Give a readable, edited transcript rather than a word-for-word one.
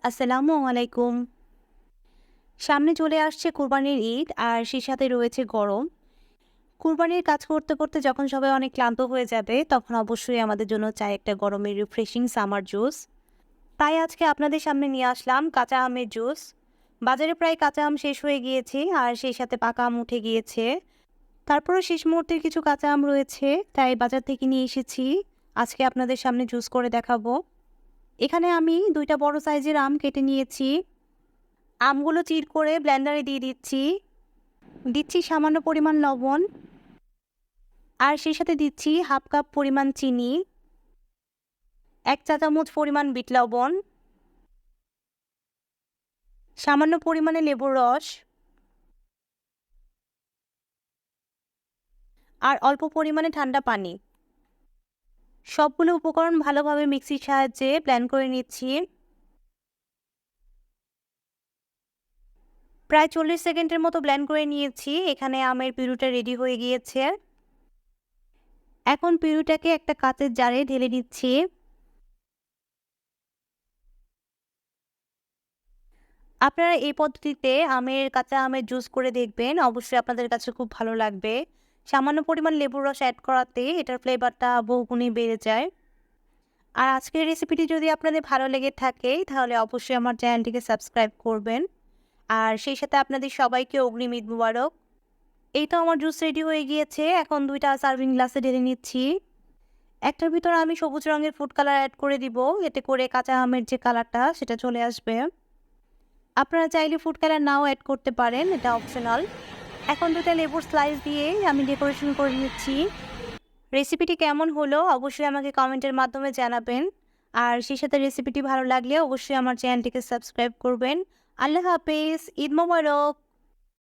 আসসালামু আলাইকুম। সামনে চলে আসছে কুরবানির ঈদ আর সেই সাথে রয়েছে গরম। কুরবানির কাজ করতে করতে যখন সবাই অনেক ক্লান্ত হয়ে যাবে তখন অবশ্যই আমাদের জন্য চাই একটা গরমের রিফ্রেশিং সামার জুস। তাই আজকে আপনাদের সামনে নিয়ে আসলাম কাঁচা আমের জুস। বাজারে প্রায় কাঁচা আম শেষ হয়ে গিয়েছে আর সেই সাথে পাকা আম উঠে গিয়েছে। তারপরও শেষ মুহূর্তের কিছু কাঁচা আম রয়েছে, তাই বাজার থেকে নিয়ে এসেছি। আজকে আপনাদের সামনে জুস করে দেখাবো। এখানে আমি 2টা বড় সাইজের আম কেটে নিয়েছি। আমগুলো চির করে ব্লেন্ডারে দিয়ে দিচ্ছি সামান্য পরিমাণ লবণ আর সেই সাথে দিচ্ছি হাফ কাপ পরিমাণ চিনি, 1 চা চামচ পরিমাণ বিট লবণ, সামান্য পরিমাণে লেবুর রস আর অল্প পরিমাণে ঠান্ডা পানি। সবগুলো উপকরণ ভালোভাবে মিক্সির সাহায্যে ব্লেন্ড করে নিচ্ছি। প্রায় 40 সেকেন্ডের মতো ব্লেন্ড করে নিয়েছি। এখানে আমের পিউরিটা রেডি হয়ে গিয়েছে। এখন পিউরিটাকে একটা কাঁচের জারে ঢেলে নিচ্ছি। আপনারা এই পদ্ধতিতে কাঁচা আমের জুস করে দেখবেন, অবশ্যই আপনাদের কাছে খুব ভালো লাগবে। সামান্য পরিমাণ লেবুর রস অ্যাড করাতে এটার ফ্লেভারটা বহুগুণে বেড়ে যায়। আর আজকের রেসিপিটি যদি আপনাদের ভালো লেগে থাকে তাহলে অবশ্যই আমার চ্যানেলটিকে সাবস্ক্রাইব করবেন। আর সেই সাথে আপনাদের সবাইকে অগ্রিম ঈদ মুবারক। এই তো আমার জুস রেডি হয়ে গিয়েছে। এখন 2টা সার্ভিং গ্লাসে ঢেলে নিচ্ছি। একটার ভিতর আমি সবুজ রঙের ফুড কালার অ্যাড করে দিব, এতে করে কাঁচা আমের যে কালারটা সেটা চলে আসবে। আপনারা চাইলে ফুড কালার নাও অ্যাড করতে পারেন, এটা অপশনাল। এখন 2টা লেবুর স্লাইস দিয়ে আমি ডেকোরেশন করে নিচ্ছি। রেসিপিটি কেমন হলো অবশ্যই আমাকে কমেন্টের মাধ্যমে জানাবেন। আর সেই সাথে রেসিপিটি ভালো লাগলে অবশ্যই আমার চ্যানেলটিকে সাবস্ক্রাইব করবেন। আল্লাহ হাফেজ, ঈদ মোবারক।